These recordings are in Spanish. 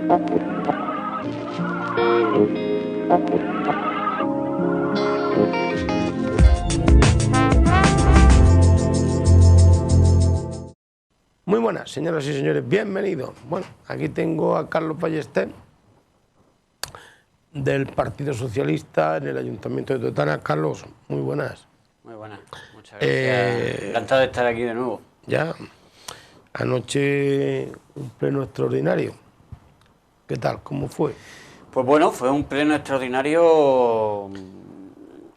Muy buenas, señoras y señores, bienvenidos. Bueno, aquí tengo a Carlos Ballester, del Partido Socialista en el Ayuntamiento de Totana. Carlos, muy buenas. Muy buenas, muchas gracias. Encantado de estar aquí de nuevo. Ya, anoche un pleno extraordinario. ¿Qué tal? ¿Cómo fue? Pues bueno, fue un pleno extraordinario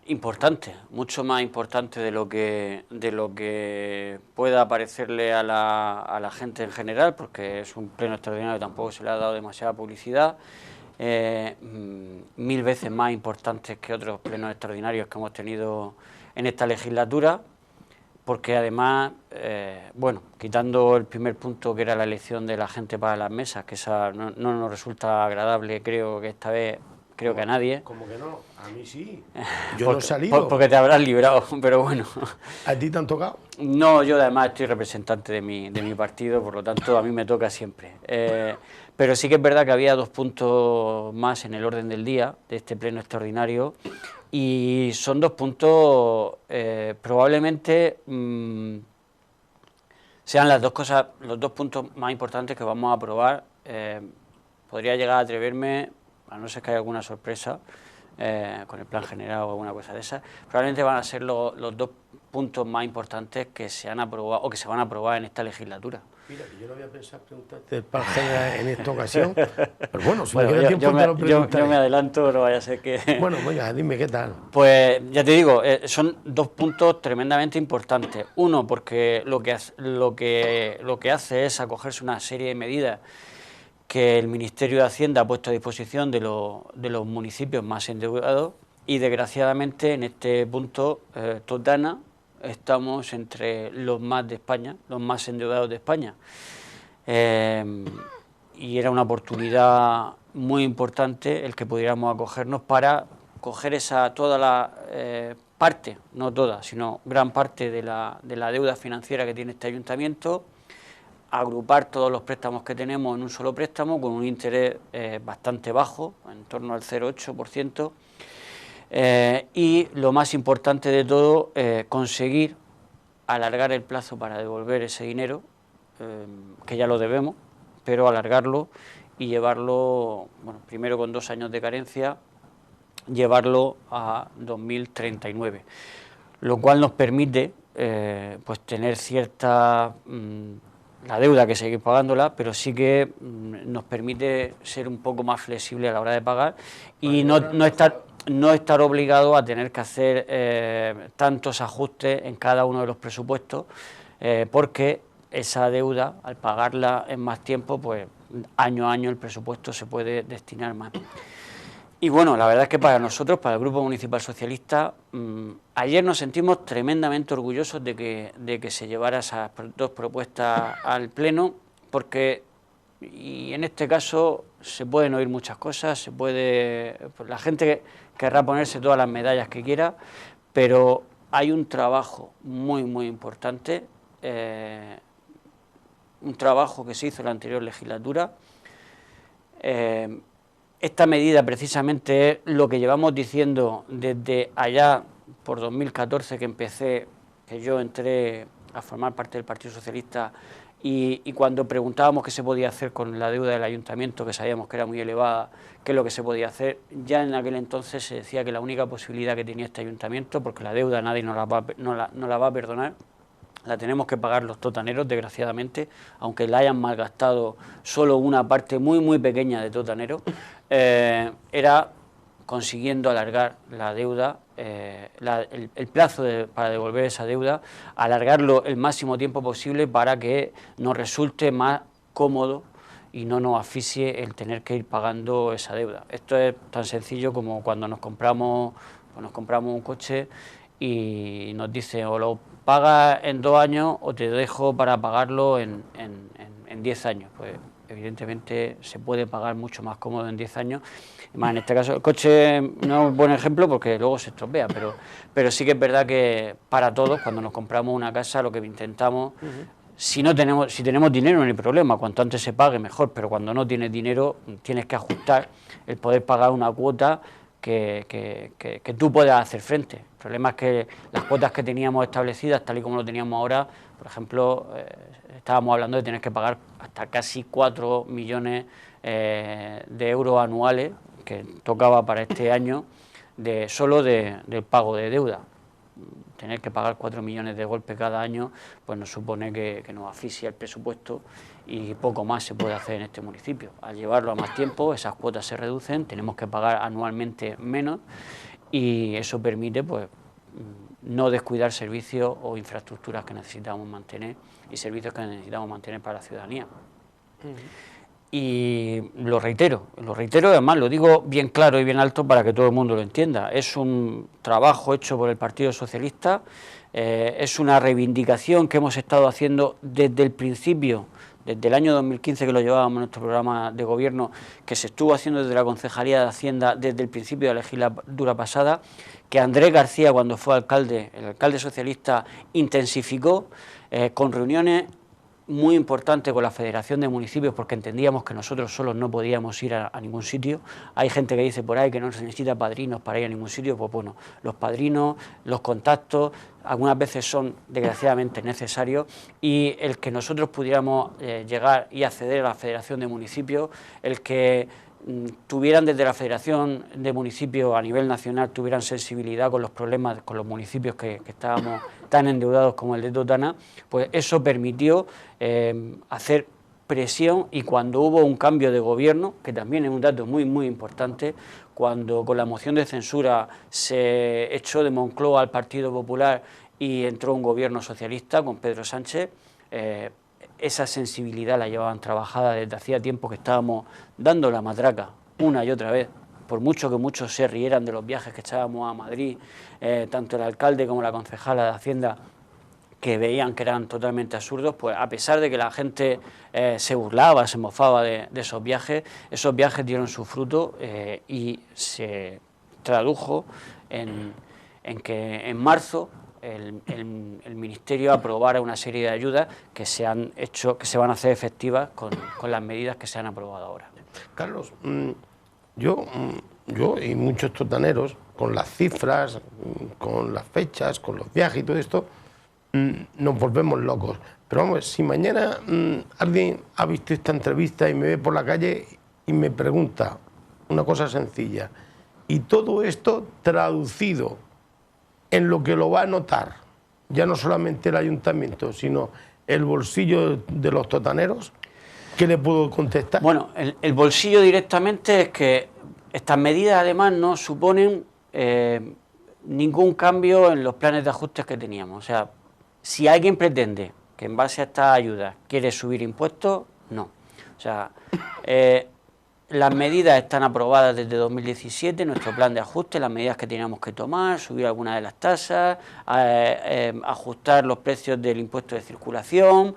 importante, mucho más importante de lo que pueda parecerle a la gente en general, porque es un pleno extraordinario, tampoco se le ha dado demasiada publicidad. 1000 veces más importantes que otros plenos extraordinarios que hemos tenido en esta legislatura, porque además, bueno, quitando el primer punto que era la elección de la gente para las mesas, que esa no nos resulta agradable, creo que esta vez, creo que a nadie. ¿Cómo que no? A mí sí. Yo no he salido. Porque te habrás librado, pero bueno. ¿A ti te han tocado? No, yo además estoy representante de mi partido, por lo tanto a mí me toca siempre. Pero sí que es verdad que había 2 puntos más en el orden del día de este pleno extraordinario, y son 2 puntos probablemente sean las 2 cosas, los 2 puntos más importantes que vamos a aprobar. Podría llegar a atreverme, a no ser que haya alguna sorpresa con el plan general o alguna cosa de esas, probablemente van a ser los 2 puntos más importantes que se han aprobado o que se van a aprobar en esta legislatura. Mira, que yo no había pensado preguntarte el plan general en esta ocasión, pero bueno, si me queda tiempo te lo preguntaré. Yo me adelanto, no vaya a ser que... Bueno, venga, dime qué tal. Pues ya te digo, son 2 puntos tremendamente importantes. Uno, porque lo que hace es acogerse una serie de medidas que el Ministerio de Hacienda ha puesto a disposición de los municipios más endeudados, y desgraciadamente en este punto Totana estamos entre los más de España, los más endeudados de España. Y era una oportunidad muy importante el que pudiéramos acogernos para coger toda la parte, no toda, sino gran parte de la deuda financiera que tiene este ayuntamiento, agrupar todos los préstamos que tenemos en un solo préstamo con un interés bastante bajo, en torno al 0,8%, y lo más importante de todo, conseguir alargar el plazo para devolver ese dinero, que ya lo debemos, pero alargarlo y llevarlo, bueno, primero con 2 años de carencia, llevarlo a 2039, lo cual nos permite pues tener cierta... la deuda que seguir pagándola, pero sí que nos permite ser un poco más flexible a la hora de pagar y no estar obligado a tener que hacer tantos ajustes en cada uno de los presupuestos, porque esa deuda, al pagarla en más tiempo, pues año a año el presupuesto se puede destinar más. Y bueno, la verdad es que para nosotros, para el Grupo Municipal Socialista, ayer nos sentimos tremendamente orgullosos de que se llevara esas 2 propuestas al Pleno, porque, y en este caso, se pueden oír muchas cosas, pues la gente querrá ponerse todas las medallas que quiera, pero hay un trabajo muy, muy importante, un trabajo que se hizo en la anterior legislatura. Esta medida precisamente es lo que llevamos diciendo desde allá por 2014 que yo entré a formar parte del Partido Socialista, y cuando preguntábamos qué se podía hacer con la deuda del ayuntamiento, que sabíamos que era muy elevada, qué es lo que se podía hacer, ya en aquel entonces se decía que la única posibilidad que tenía este ayuntamiento, porque la deuda nadie no la va a perdonar, la tenemos que pagar los totaneros, desgraciadamente, aunque la hayan malgastado solo una parte muy, muy pequeña de totaneros, era consiguiendo alargar la deuda, el plazo para devolver esa deuda, alargarlo el máximo tiempo posible para que nos resulte más cómodo y no nos asfixie el tener que ir pagando esa deuda. Esto es tan sencillo como cuando nos compramos un coche y nos dicen o lo pagas en 2 años o te dejo para pagarlo en 10 años. Pues evidentemente se puede pagar mucho más cómodo en 10 años. Más en este caso el coche no es un buen ejemplo porque luego se estropea, pero sí que es verdad que para todos, cuando nos compramos una casa, lo que intentamos si tenemos dinero no hay problema, cuanto antes se pague mejor, pero cuando no tienes dinero tienes que ajustar el poder pagar una cuota que tú puedas hacer frente. El problema es que las cuotas que teníamos establecidas, tal y como lo teníamos ahora, por ejemplo, estábamos hablando de tener que pagar hasta casi 4 millones de euros anuales, que tocaba para este año, solo del pago de deuda. Tener que pagar 4 millones de golpe cada año, pues nos supone que nos asfixia el presupuesto y poco más se puede hacer en este municipio. Al llevarlo a más tiempo, esas cuotas se reducen, tenemos que pagar anualmente menos y eso permite pues no descuidar servicios o infraestructuras que necesitamos mantener y servicios que necesitamos mantener para la ciudadanía. Y lo reitero, además lo digo bien claro y bien alto para que todo el mundo lo entienda. Es un trabajo hecho por el Partido Socialista, es una reivindicación que hemos estado haciendo desde el principio, desde el año 2015 que lo llevábamos en nuestro programa de gobierno, que se estuvo haciendo desde la Concejalía de Hacienda desde el principio de la legislatura pasada, que Andrés García, cuando fue alcalde, el alcalde socialista, intensificó con reuniones muy importante con la Federación de Municipios, porque entendíamos que nosotros solos no podíamos ir a ningún sitio. Hay gente que dice por ahí que no se necesita padrinos para ir a ningún sitio. Pues bueno, los padrinos, los contactos, algunas veces son desgraciadamente necesarios, y el que nosotros pudiéramos llegar y acceder a la Federación de Municipios, el que tuvieran desde la Federación de Municipios a nivel nacional, tuvieran sensibilidad con los problemas, con los municipios que estábamos tan endeudados como el de Totana, pues eso permitió hacer presión. Y cuando hubo un cambio de gobierno, que también es un dato muy muy importante, cuando con la moción de censura se echó de Moncloa al Partido Popular y entró un gobierno socialista con Pedro Sánchez, esa sensibilidad la llevaban trabajada desde hacía tiempo, que estábamos dando la matraca una y otra vez, por mucho que muchos se rieran de los viajes que echábamos a Madrid, tanto el alcalde como la concejala de Hacienda, que veían que eran totalmente absurdos, pues a pesar de que la gente se burlaba, se mofaba de esos viajes dieron su fruto y se tradujo en que en marzo el Ministerio aprobara una serie de ayudas que se han hecho, que se van a hacer efectivas con las medidas que se han aprobado ahora. Carlos, yo y muchos totaneros, con las cifras, con las fechas, con los viajes y todo esto, nos volvemos locos. Pero vamos, si mañana alguien ha visto esta entrevista y me ve por la calle y me pregunta una cosa sencilla, y todo esto traducido en lo que lo va a notar, ya no solamente el ayuntamiento, sino el bolsillo de los totaneros, ¿qué le puedo contestar? Bueno, el bolsillo directamente es que estas medidas además no suponen ningún cambio en los planes de ajustes que teníamos. O sea, si alguien pretende que en base a estas ayudas quiere subir impuestos, no. O sea, las medidas están aprobadas desde 2017, nuestro plan de ajuste, las medidas que teníamos que tomar, subir algunas de las tasas, ajustar los precios del impuesto de circulación,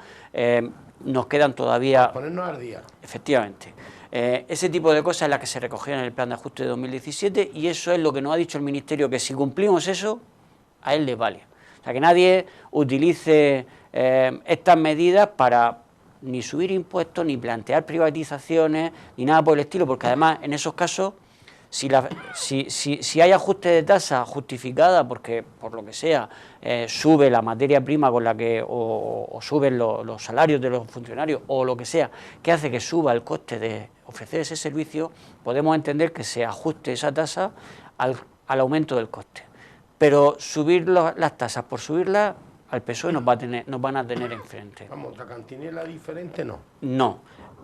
nos quedan todavía... Ponernos al día. Efectivamente. Ese tipo de cosas es la que se recogían en el plan de ajuste de 2017, y eso es lo que nos ha dicho el Ministerio, que si cumplimos eso, a él le vale. O sea, que nadie utilice estas medidas para ni subir impuestos, ni plantear privatizaciones, ni nada por el estilo, porque además en esos casos, si hay ajuste de tasa justificada porque, por lo que sea, sube la materia prima con la que, o suben los salarios de los funcionarios, o lo que sea, que hace que suba el coste de ofrecer ese servicio, podemos entender que se ajuste esa tasa al aumento del coste. Pero subir las tasas por subirlas, al PSOE nos van a tener enfrente. Vamos, otra cantinela diferente no. No.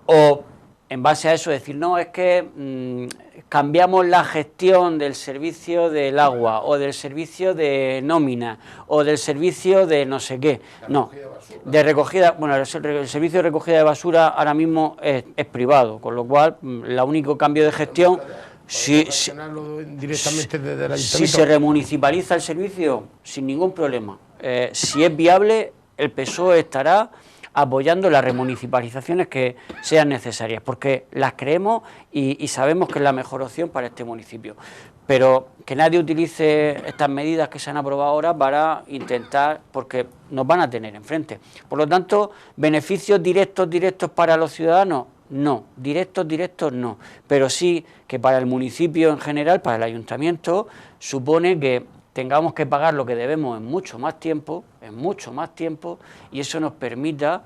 O en base a eso decir, no, es que cambiamos la gestión del servicio del agua, o del servicio de nómina, o del servicio de no sé qué. No, de recogida, bueno, el servicio de recogida de basura ahora mismo es privado, con lo cual el único cambio de gestión... Si se remunicipaliza el servicio, sin ningún problema. Si es viable, el PSOE estará apoyando las remunicipalizaciones que sean necesarias, porque las creemos y sabemos que es la mejor opción para este municipio. Pero que nadie utilice estas medidas que se han aprobado ahora para intentar, porque nos van a tener enfrente. Por lo tanto, beneficios directos para los ciudadanos, no, directos no, pero sí que para el municipio en general, para el ayuntamiento, supone que tengamos que pagar lo que debemos en mucho más tiempo, y eso nos permita,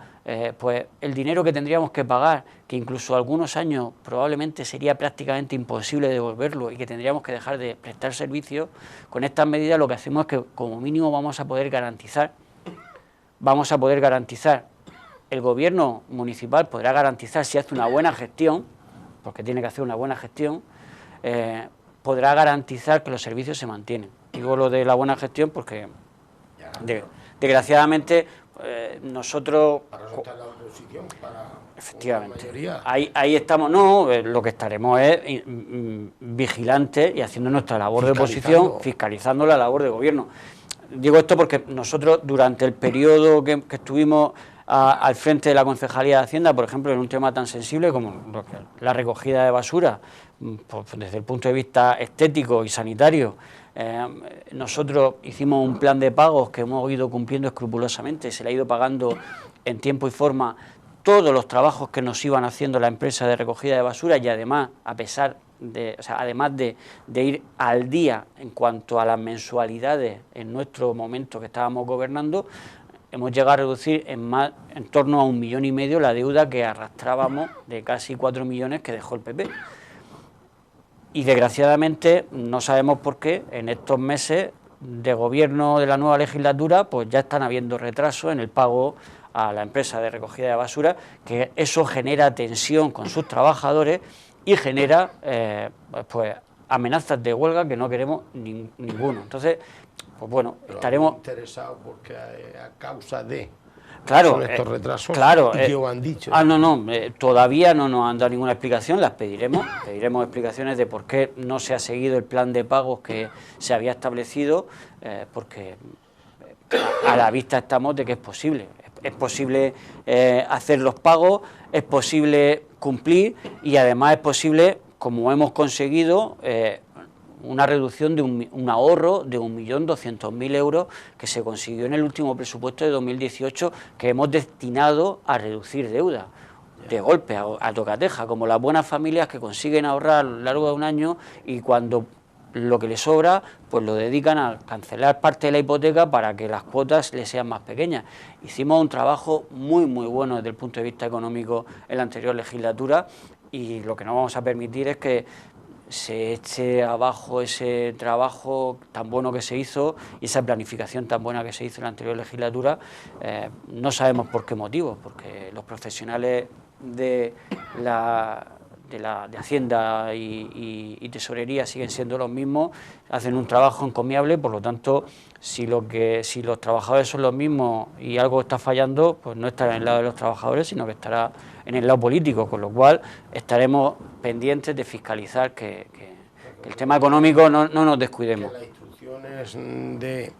pues el dinero que tendríamos que pagar, que incluso algunos años probablemente sería prácticamente imposible devolverlo y que tendríamos que dejar de prestar servicios, con estas medidas lo que hacemos es que como mínimo vamos a poder garantizar, el gobierno municipal podrá garantizar, si hace una buena gestión, porque tiene que hacer una buena gestión, podrá garantizar que los servicios se mantienen. Digo lo de la buena gestión porque, desgraciadamente, nosotros... Para eso está la oposición, para... Efectivamente. Ahí estamos, no, lo que estaremos es vigilantes y haciendo nuestra labor de oposición, fiscalizando la labor de gobierno. Digo esto porque nosotros, durante el periodo que estuvimos al frente de la Concejalía de Hacienda, por ejemplo, en un tema tan sensible como la recogida de basura, pues, desde el punto de vista estético y sanitario, nosotros hicimos un plan de pagos que hemos ido cumpliendo escrupulosamente, se le ha ido pagando en tiempo y forma todos los trabajos que nos iban haciendo la empresa de recogida de basura, y además, además de ir al día en cuanto a las mensualidades en nuestro momento que estábamos gobernando, hemos llegado a reducir en torno a 1,5 millones la deuda que arrastrábamos de casi 4 millones que dejó el PP. Y desgraciadamente, no sabemos por qué, en estos meses de gobierno de la nueva legislatura, pues ya están habiendo retrasos en el pago a la empresa de recogida de basura, que eso genera tensión con sus trabajadores y genera pues amenazas de huelga que no queremos ninguno. Entonces, pues bueno, pero estaremos interesados porque a causa de claro, estos retrasos, claro, ¿y qué os han dicho? Todavía no nos han dado ninguna explicación, las pediremos explicaciones de por qué no se ha seguido el plan de pagos que se había establecido, porque a la vista estamos de que es posible hacer los pagos, es posible cumplir y además es posible, como hemos conseguido, una reducción de un ahorro de 1.200.000 euros que se consiguió en el último presupuesto de 2018, que hemos destinado a reducir deuda de golpe, a tocateja, como las buenas familias que consiguen ahorrar a lo largo de un año y cuando lo que les sobra pues lo dedican a cancelar parte de la hipoteca para que las cuotas les sean más pequeñas. Hicimos un trabajo muy bueno desde el punto de vista económico en la anterior legislatura y lo que no vamos a permitir es que se eche abajo ese trabajo tan bueno que se hizo y esa planificación tan buena que se hizo en la anterior legislatura. No sabemos por qué motivo, porque los profesionales de Hacienda y Tesorería siguen siendo los mismos, hacen un trabajo encomiable, por lo tanto, si los trabajadores son los mismos y algo está fallando, pues no estará en el lado de los trabajadores, sino que estará en el lado político, con lo cual estaremos pendientes de fiscalizar que el tema económico no nos descuidemos. Que las instrucciones de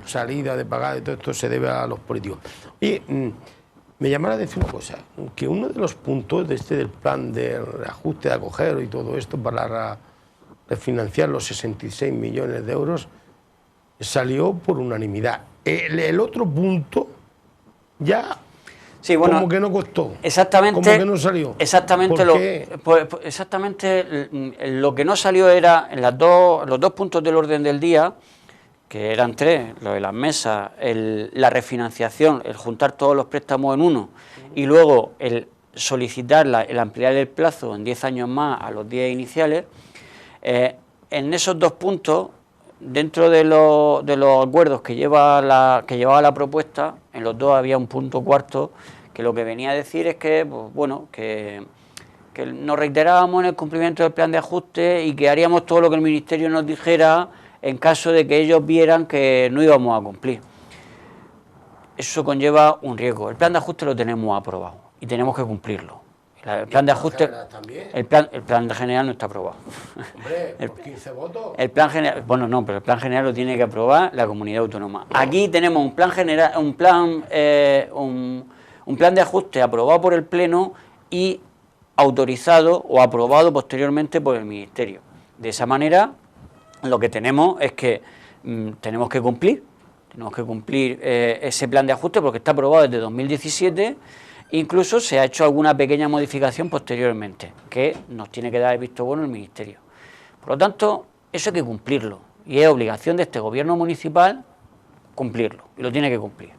salida, de pagar, de todo esto se debe a los políticos. Oye, me llama la atención una cosa, que uno de los puntos del plan de reajuste, de acoger y todo esto para refinanciar los 66 millones de euros salió por unanimidad. El otro punto ya sí, bueno, como que no costó, exactamente, como que no salió. Exactamente, lo que no salió era en los dos puntos del orden del día, que eran 3, lo de las mesas, la refinanciación, el juntar todos los préstamos en uno y luego el solicitar el ampliar el plazo en 10 años más a los 10 iniciales. En esos 2 puntos, dentro de los acuerdos que llevaba la propuesta, en los 2 había un punto cuarto que lo que venía a decir es que, pues, bueno, que nos reiterábamos en el cumplimiento del plan de ajuste y que haríamos todo lo que el Ministerio nos dijera en caso de que ellos vieran que no íbamos a cumplir. Eso conlleva un riesgo. El plan de ajuste lo tenemos aprobado y tenemos que cumplirlo. El plan de ajuste, el plan general no está aprobado. Hombre, por 15 votos. El plan general, bueno, no, pero el plan general lo tiene que aprobar la comunidad autónoma. Aquí tenemos un plan general, un plan de ajuste aprobado por el Pleno y autorizado o aprobado posteriormente por el Ministerio. De esa manera, lo que tenemos es que tenemos que cumplir ese plan de ajuste porque está aprobado desde 2017, incluso se ha hecho alguna pequeña modificación posteriormente, que nos tiene que dar el visto bueno el Ministerio. Por lo tanto, eso hay que cumplirlo, y es obligación de este gobierno municipal cumplirlo, y lo tiene que cumplir.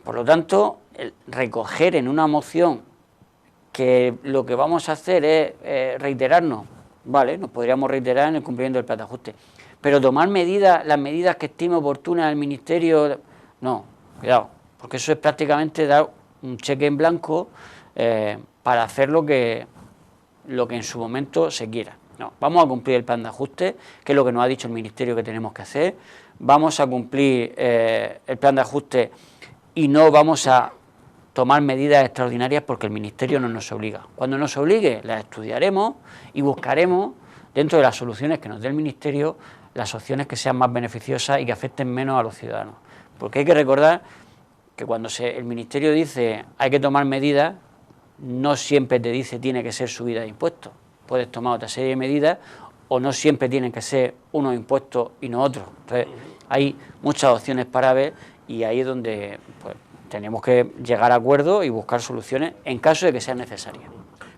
Por lo tanto, recoger en una moción que lo que vamos a hacer es reiterarnos, vale, nos podríamos reiterar en el cumplimiento del plan de ajuste, pero tomar las medidas que estime oportunas el Ministerio, no, cuidado, porque eso es prácticamente dar un cheque en blanco para hacer lo que en su momento se quiera. No, vamos a cumplir el plan de ajuste, que es lo que nos ha dicho el Ministerio que tenemos que hacer, vamos a cumplir el plan de ajuste y no vamos a tomar medidas extraordinarias porque el Ministerio no nos obliga. Cuando nos obligue, las estudiaremos y buscaremos, dentro de las soluciones que nos dé el Ministerio, las opciones que sean más beneficiosas y que afecten menos a los ciudadanos. Porque hay que recordar que cuando el Ministerio dice hay que tomar medidas, no siempre te dice tiene que ser subida de impuestos. Puedes tomar otra serie de medidas o no siempre tienen que ser unos impuestos y no otros. Entonces, hay muchas opciones para ver y ahí es donde pues, tenemos que llegar a acuerdos y buscar soluciones en caso de que sean necesarias.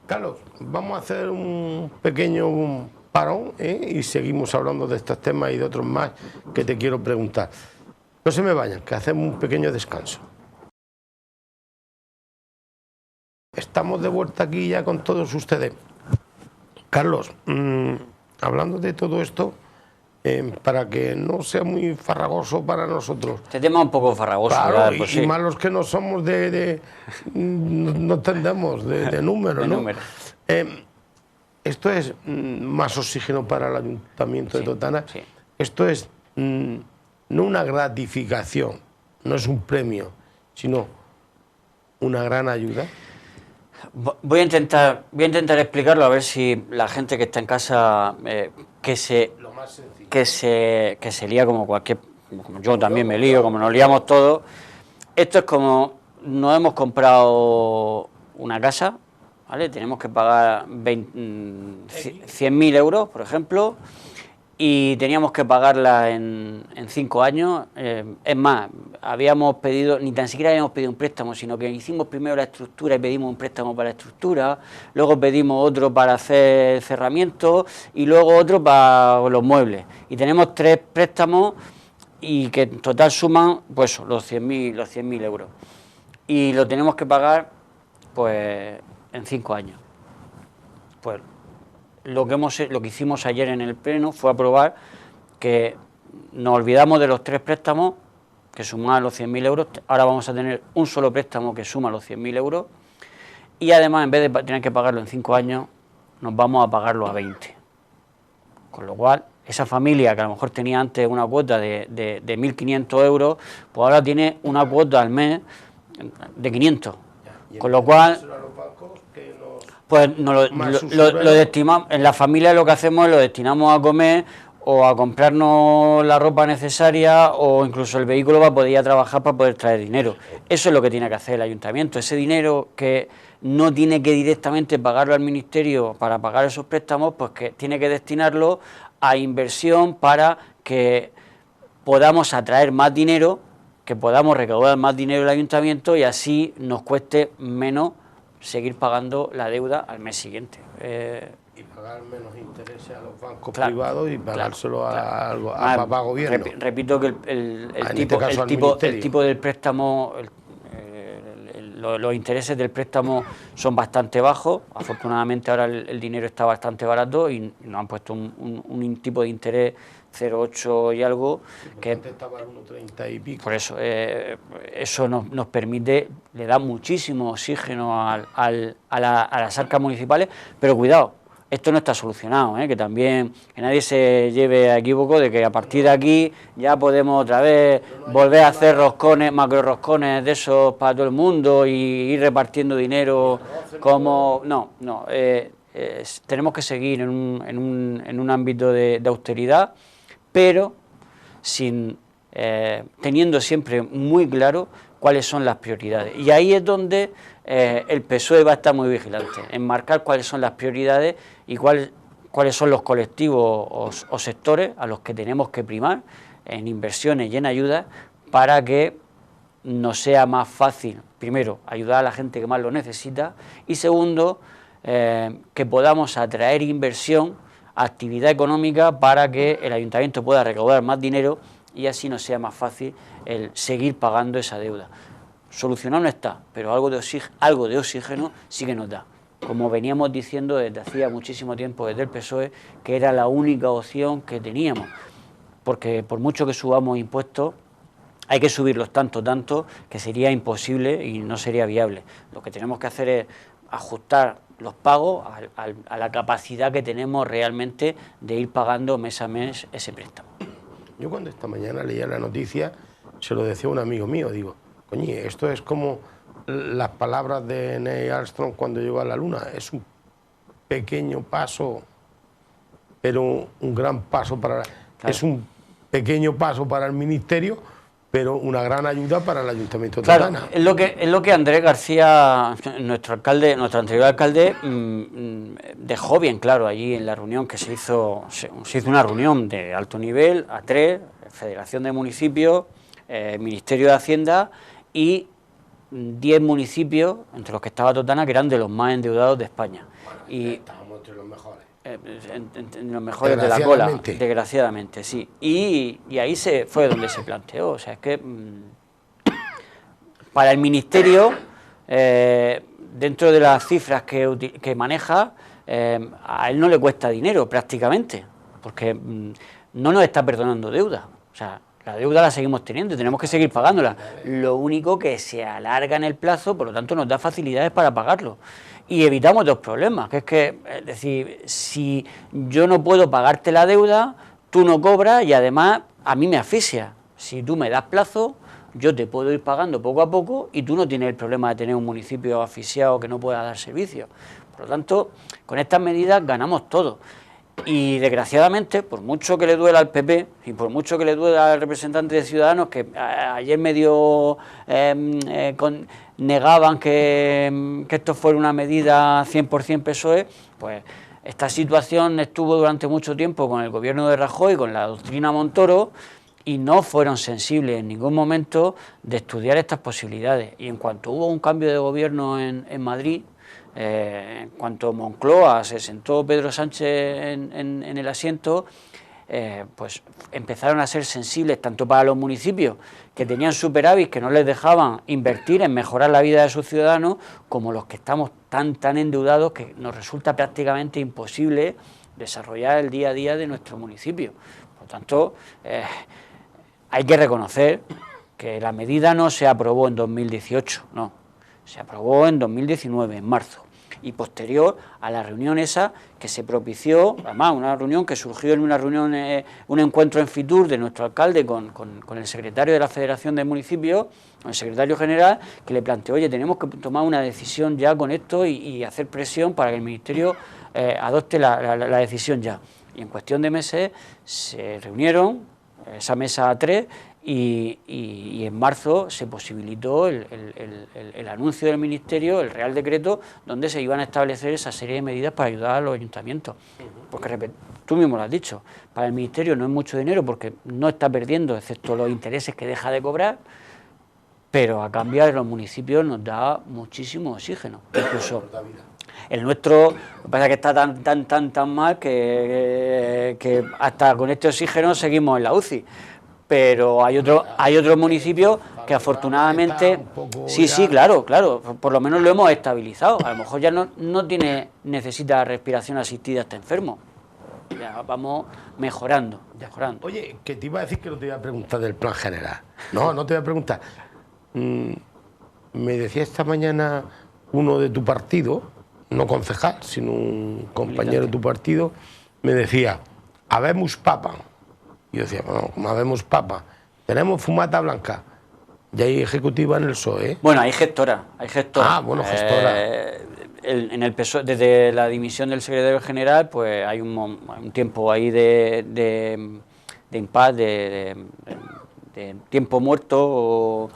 Carlos, vamos a hacer un pequeño parón y seguimos hablando de estos temas y de otros más que te quiero preguntar. No se me vayan, que hacemos un pequeño descanso. Estamos de vuelta aquí ya con todos ustedes. Carlos, hablando de todo esto, para que no sea muy farragoso para nosotros. Este tema es un poco farragoso. Claro, pues y más los que no somos no entendemos de números, ¿no? Esto es más oxígeno para el Ayuntamiento de Totana. Sí. Esto es no una gratificación, no es un premio, sino una gran ayuda. Voy a intentar explicarlo a ver si la gente que está en casa que se lía como yo también me lío, como nos liamos todos. Esto es como nos hemos comprado una casa, ¿vale? Tenemos que pagar 100.000 euros, por ejemplo, y teníamos que pagarla en 5 años. Es más, ni tan siquiera habíamos pedido un préstamo, sino que hicimos primero la estructura y pedimos un préstamo para la estructura, luego pedimos otro para hacer el cerramiento y luego otro para los muebles. Y tenemos 3 préstamos y que en total suman pues los 100.000 euros. Y lo tenemos que pagar pues en 5 años. Pues lo que hicimos ayer en el Pleno fue aprobar que nos olvidamos de los 3 préstamos que suman los 100.000 euros, ahora vamos a tener un solo préstamo que suma los 100.000 euros y además en vez de tener que pagarlo en 5 años, nos vamos a pagarlo a 20. Con lo cual, esa familia que a lo mejor tenía antes una cuota de 1.500 euros, pues ahora tiene una cuota al mes de 500. Con lo cual, pues lo destinamos, en la familia lo que hacemos es lo destinamos a comer o a comprarnos la ropa necesaria o incluso el vehículo para poder ir a trabajar para poder traer dinero. Eso es lo que tiene que hacer el ayuntamiento. Ese dinero que no tiene que directamente pagarlo al ministerio para pagar esos préstamos, pues que tiene que destinarlo a inversión para que podamos atraer más dinero, que podamos recaudar más dinero el ayuntamiento y así nos cueste menos seguir pagando la deuda al mes siguiente. Y pagar menos intereses a los bancos privados y pagárselo a papá gobierno. Repito que el tipo del préstamo, los intereses del préstamo son bastante bajos. Afortunadamente ahora el dinero está bastante barato y nos han puesto un tipo de interés 0,8 y algo. Que antes estaba al 1,30 y pico. Por eso, eso nos permite, le da muchísimo oxígeno a las arcas municipales, pero cuidado, esto no está solucionado, que también que nadie se lleve a equívoco de que a partir de aquí ya podemos otra vez volver a hacer roscones, macro roscones de esos para todo el mundo y ir repartiendo dinero como... No, tenemos que seguir en un ámbito de austeridad, pero teniendo siempre muy claro cuáles son las prioridades. Y ahí es donde el PSOE va a estar muy vigilante, en marcar cuáles son las prioridades y cuáles son los colectivos o sectores a los que tenemos que primar en inversiones y en ayudas para que nos sea más fácil, primero, ayudar a la gente que más lo necesita y segundo, que podamos atraer inversión, actividad económica para que el ayuntamiento pueda recaudar más dinero y así nos sea más fácil el seguir pagando esa deuda. Solucionado no está, pero algo de oxígeno sí que nos da. Como veníamos diciendo desde hacía muchísimo tiempo desde el PSOE, que era la única opción que teníamos, porque por mucho que subamos impuestos, hay que subirlos tanto, que sería imposible y no sería viable. Lo que tenemos que hacer es ajustar los pagos a la capacidad que tenemos realmente de ir pagando mes a mes ese préstamo. Yo cuando esta mañana leía la noticia, se lo decía a un amigo mío, digo, coño, esto es como las palabras de Neil Armstrong cuando llegó a la Luna, es un pequeño paso, pero un gran paso para... Claro. Es un pequeño paso para el Ministerio, pero una gran ayuda para el Ayuntamiento de Totana. Es lo que Andrés García, nuestro anterior alcalde, dejó bien claro allí en la reunión que se hizo una reunión de alto nivel, A3, Federación de Municipios, Ministerio de Hacienda y 10 municipios, entre los que estaba Totana, que eran de los más endeudados de España. Bueno, y estábamos entre los mejores. En los mejores de la cola, desgraciadamente, sí. Y ahí fue donde se planteó. O sea, es que para el Ministerio, dentro de las cifras que maneja, a él no le cuesta dinero prácticamente, porque no nos está perdonando deuda. O sea, la deuda la seguimos teniendo y tenemos que seguir pagándola. Lo único que se alarga en el plazo, por lo tanto nos da facilidades para pagarlo. Y evitamos dos problemas, que es decir, si yo no puedo pagarte la deuda, tú no cobras y además a mí me asfixia. Si tú me das plazo, yo te puedo ir pagando poco a poco y tú no tienes el problema de tener un municipio asfixiado que no pueda dar servicio. Por lo tanto, con estas medidas ganamos todo. Y desgraciadamente, por mucho que le duela al PP y por mucho que le duela al representante de Ciudadanos, que ayer medio negaban que esto fuera una medida 100% PSOE, pues esta situación estuvo durante mucho tiempo con el gobierno de Rajoy, con la doctrina Montoro, y no fueron sensibles en ningún momento de estudiar estas posibilidades. Y en cuanto hubo un cambio de gobierno en Madrid, en cuanto Moncloa se sentó Pedro Sánchez en el asiento, pues empezaron a ser sensibles tanto para los municipios que tenían superávit que no les dejaban invertir en mejorar la vida de sus ciudadanos, como los que estamos tan endeudados que nos resulta prácticamente imposible desarrollar el día a día de nuestro municipio. Por lo tanto, hay que reconocer que la medida no se aprobó en 2018, no, se aprobó en 2019, en marzo, y posterior a la reunión esa que se propició, además una reunión que surgió en una reunión, un encuentro en Fitur de nuestro alcalde con el secretario de la Federación de Municipios, con el secretario general, que le planteó, oye, tenemos que tomar una decisión ya con esto y hacer presión para que el Ministerio adopte la decisión ya. Y en cuestión de meses se reunieron, esa mesa A3, y en marzo se posibilitó el anuncio del Ministerio, el Real Decreto, donde se iban a establecer esa serie de medidas para ayudar a los ayuntamientos. Porque tú mismo lo has dicho, para el Ministerio no es mucho dinero porque no está perdiendo, excepto los intereses que deja de cobrar, pero a cambio de los municipios nos da muchísimo oxígeno. Incluso el nuestro, lo que pasa es que está tan mal que hasta con este oxígeno seguimos en la UCI. Pero hay otros municipios que afortunadamente, sí, claro, por lo menos lo hemos estabilizado. A lo mejor ya no necesita respiración asistida este enfermo. Ya vamos mejorando. Oye, que te iba a decir que no te iba a preguntar del plan general. No te iba a preguntar. Me decía esta mañana uno de tu partido, no concejal, sino un compañero de tu partido, me decía, habemos papa. Y yo decía, bueno, como habemos papa, tenemos fumata blanca, y hay ejecutiva en el PSOE. Bueno, hay gestora. Ah, bueno, gestora. En el PSOE, desde la dimisión del secretario general, pues hay un tiempo ahí de impasse, de tiempo muerto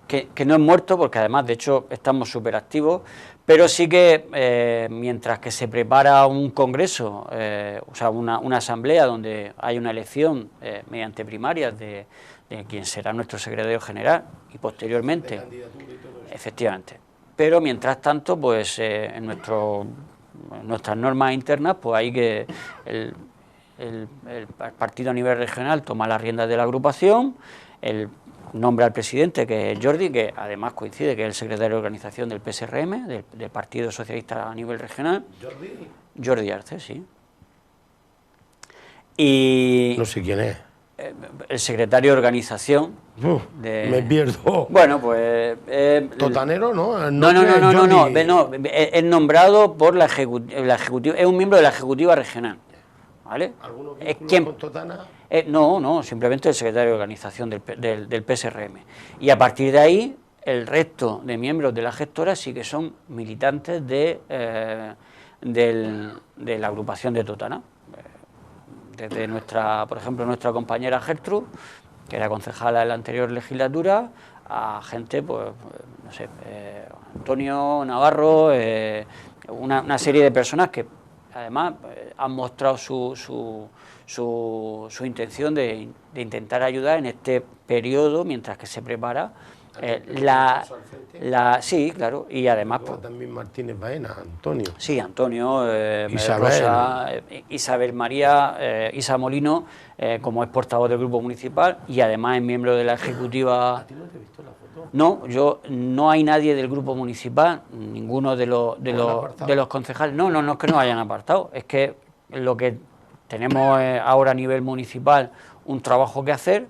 que no es muerto, porque además, de hecho, estamos súper activos, pero sí que mientras que se prepara un congreso, o sea, una asamblea donde hay una elección mediante primarias de quien será nuestro secretario general y posteriormente, efectivamente. Pero mientras tanto, pues en nuestras normas internas, pues hay que el partido a nivel regional toma las riendas de la agrupación, nombra al presidente, que es Jordi, que además coincide que es el secretario de organización del PSRM, del Partido Socialista a nivel regional. Jordi Arce, sí. Y no sé quién es. El secretario de organización me pierdo. Bueno, pues Totanero, ¿no? No, es nombrado por la ejecutiva, es un miembro de la ejecutiva regional, ¿vale? ¿Alguno Es con Totana? No, simplemente el secretario de organización del PSRM. Y a partir de ahí, el resto de miembros de la gestora sí que son militantes de la agrupación de Totana. Desde por ejemplo, nuestra compañera Gertrude, que era concejala en la anterior legislatura, a gente, pues, no sé, Antonio Navarro, una serie de personas que además han mostrado su intención de intentar ayudar en este periodo mientras que se prepara sí, claro, y además pues, también Martínez Baena, Antonio. Sí, Antonio, Isabel. Rosa, Isabel María, Isa Molino, como es portavoz del grupo municipal y además es miembro de la ejecutiva. ¿A ti no te he visto la foto? No, no hay nadie del grupo municipal, ninguno de los concejales. No es que no hayan apartado, es que lo que tenemos ahora a nivel municipal un trabajo que hacer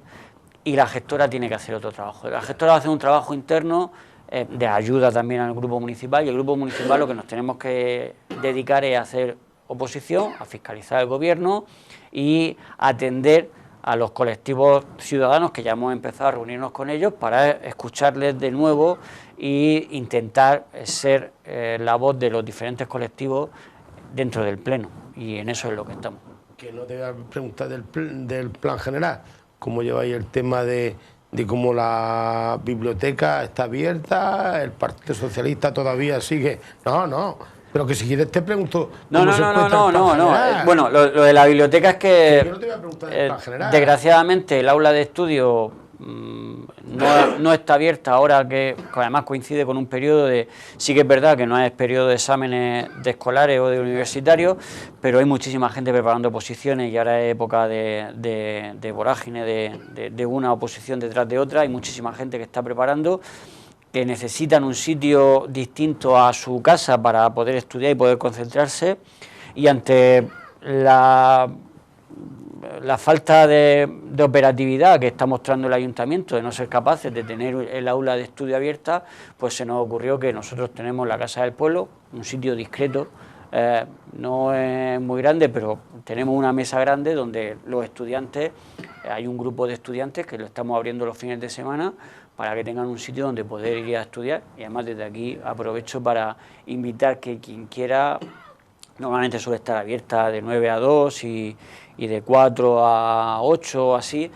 y la gestora tiene que hacer otro trabajo. La gestora hace un trabajo interno de ayuda también al grupo municipal y el grupo municipal lo que nos tenemos que dedicar es a hacer oposición, a fiscalizar el gobierno y atender a los colectivos ciudadanos que ya hemos empezado a reunirnos con ellos para escucharles de nuevo e intentar ser la voz de los diferentes colectivos dentro del pleno, y en eso es lo que estamos. Que no te voy a preguntar del plan general, cómo lleváis el tema de cómo la biblioteca está abierta, el Partido Socialista todavía sigue. No, pero que si quieres te pregunto. No. Bueno, lo de la biblioteca es que yo no te voy a preguntar del plan general. Desgraciadamente el aula de estudio no está abierta ahora, que además coincide con un periodo de... Sí que es verdad que no es periodo de exámenes de escolares o de universitarios, pero hay muchísima gente preparando oposiciones y ahora es época de vorágine, de una oposición detrás de otra. Hay muchísima gente que está preparando, que necesitan un sitio distinto a su casa para poder estudiar y poder concentrarse, y ante la falta de operatividad que está mostrando el ayuntamiento, de no ser capaces de tener el aula de estudio abierta, pues se nos ocurrió que nosotros tenemos la Casa del Pueblo, un sitio discreto, no es muy grande, pero tenemos una mesa grande donde los estudiantes, hay un grupo de estudiantes que lo estamos abriendo los fines de semana para que tengan un sitio donde poder ir a estudiar, y además desde aquí aprovecho para invitar que quien quiera, normalmente suele estar abierta de 9 a 2 y de 4 a 8 así,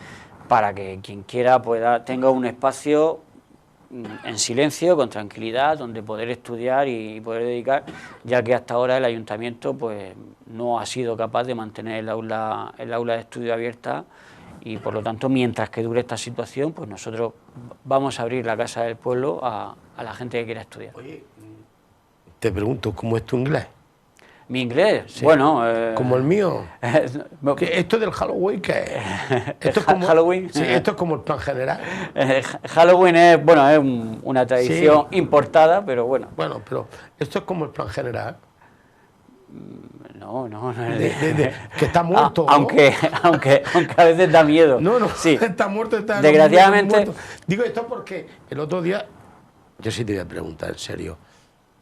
para que quien quiera tenga un espacio en silencio, con tranquilidad, donde poder estudiar y poder dedicar, ya que hasta ahora el ayuntamiento pues no ha sido capaz de mantener el aula de estudio abierta, y por lo tanto, mientras que dure esta situación, pues nosotros vamos a abrir la Casa del Pueblo a la gente que quiera estudiar. Oye, te pregunto, ¿cómo es tu inglés? ¿Mi inglés? Sí. Bueno... ¿Como el mío? ¿Esto del Halloween qué es? ¿Esto es como, Halloween? Sí, esto es como el plan general. Halloween es una tradición importada, pero bueno. Bueno, pero esto es como el plan general. No. Que está muerto. Aunque a veces da miedo. No, sí. Está muerto, está desgraciadamente. Muerto. Digo esto porque el otro día, yo sí te voy a preguntar en serio.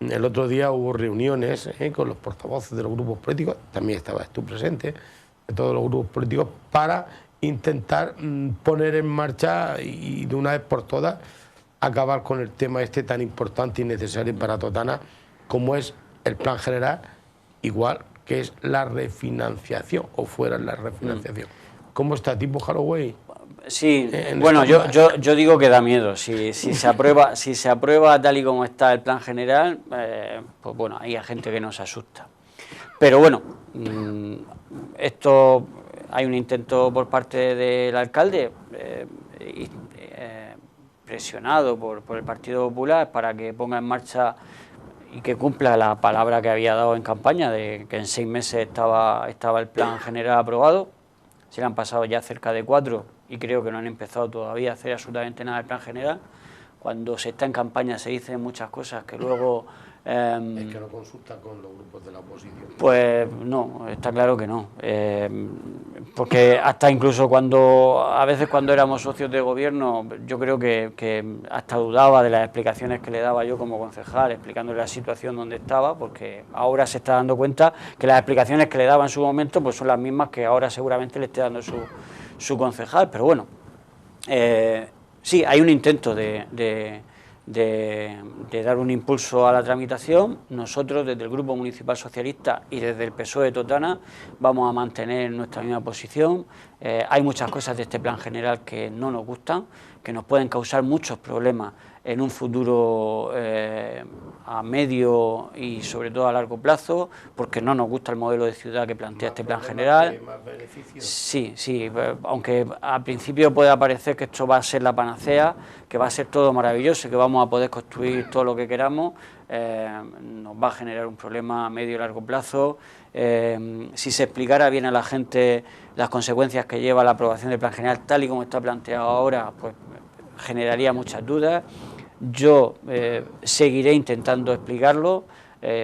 El otro día hubo reuniones con los portavoces de los grupos políticos, también estabas tú presente, de todos los grupos políticos, para intentar poner en marcha y de una vez por todas acabar con el tema este tan importante y necesario para Totana como es el plan general, igual que es la refinanciación, o fuera la refinanciación. ¿Cómo está tipo Halloween? Sí, bueno, yo digo que da miedo. Si se aprueba tal y como está el plan general, pues bueno, hay gente que nos asusta. Pero bueno, esto hay un intento por parte del alcalde, presionado por el Partido Popular, para que ponga en marcha y que cumpla la palabra que había dado en campaña, de que en 6 meses estaba el plan general aprobado. Se le han pasado ya cerca de 4 y creo que no han empezado todavía a hacer absolutamente nada del plan general. Cuando se está en campaña se dicen muchas cosas que luego... es que no consulta con los grupos de la oposición. Pues no, está claro que no. Porque hasta incluso a veces cuando éramos socios de gobierno, yo creo que hasta dudaba de las explicaciones que le daba yo como concejal, explicándole la situación donde estaba, porque ahora se está dando cuenta que las explicaciones que le daba en su momento pues son las mismas que ahora seguramente le esté dando su concejal. Pero bueno, sí, hay un intento de dar un impulso a la tramitación. Nosotros desde el Grupo Municipal Socialista y desde el PSOE de Totana vamos a mantener nuestra misma posición. Hay muchas cosas de este plan general que no nos gustan, que nos pueden causar muchos problemas en un futuro a medio y sobre todo a largo plazo, porque no nos gusta el modelo de ciudad que plantea este plan general. ¿Más beneficios? Sí, aunque al principio pueda parecer que esto va a ser la panacea, que va a ser todo maravilloso y que vamos a poder construir todo lo que queramos, nos va a generar un problema a medio y largo plazo. Si se explicara bien a la gente las consecuencias que lleva la aprobación del plan general tal y como está planteado ahora, pues generaría muchas dudas. Yo seguiré intentando explicarlo,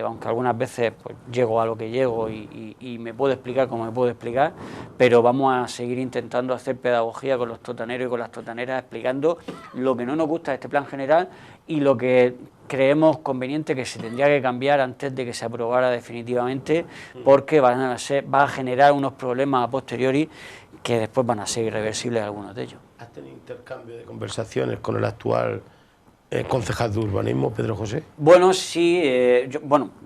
aunque algunas veces pues, llego a lo que llego y me puedo explicar como me puedo explicar, pero vamos a seguir intentando hacer pedagogía con los totaneros y con las totaneras, explicando lo que no nos gusta de este plan general y lo que creemos conveniente que se tendría que cambiar antes de que se aprobara definitivamente, porque va a generar unos problemas a posteriori que después van a ser irreversibles algunos de ellos. ¿Has tenido intercambio de conversaciones con el actual concejal de urbanismo, Pedro José? Bueno, sí,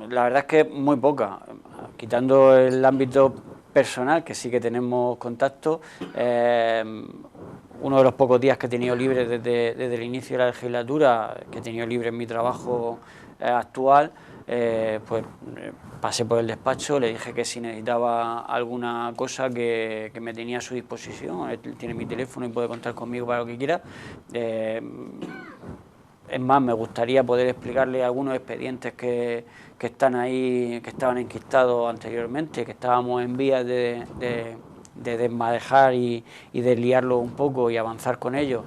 la verdad es que muy poca, quitando el ámbito personal, que sí que tenemos contacto. Uno de los pocos días que he tenido libre desde el inicio de la legislatura, que he tenido libre en mi trabajo actual, pasé por el despacho, le dije que si necesitaba alguna cosa que me tenía a su disposición. Él tiene mi teléfono y puede contar conmigo para lo que quiera. Es más, me gustaría poder explicarle algunos expedientes que están ahí, que estaban enquistados anteriormente, que estábamos en vías de desmadejar y desliarlo un poco y avanzar con ellos,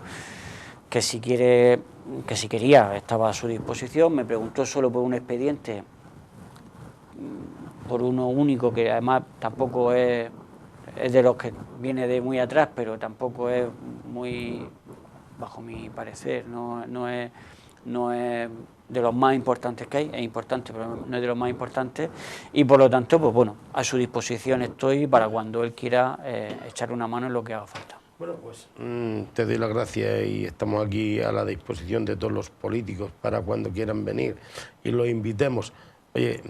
que si quería, estaba a su disposición. Me preguntó solo por un expediente, por uno único, que además tampoco es de los que viene de muy atrás, pero tampoco es muy, bajo mi parecer, no es de los más importantes que hay. Es importante, pero no es de los más importantes, y por lo tanto, pues bueno, a su disposición estoy para cuando él quiera echar una mano en lo que haga falta. Bueno, pues te doy las gracias y estamos aquí a la disposición de todos los políticos para cuando quieran venir y los invitemos. Oye,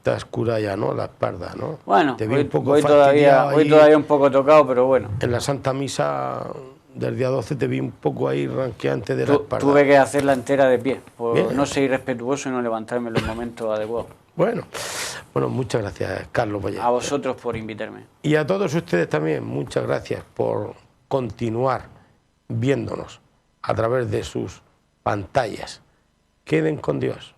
te has curado ya, ¿no? La espalda, ¿no? Bueno, te vi un poco voy todavía un poco tocado, pero bueno. En la Santa Misa del día 12 te vi un poco ahí ranqueante de la espalda. Tuve que hacerla entera de pie, por no ser irrespetuoso y no levantarme en los momentos adecuados. Bueno, muchas gracias, Carlos Valle. A vosotros por invitarme. Y a todos ustedes también, muchas gracias por continuar viéndonos a través de sus pantallas. Queden con Dios.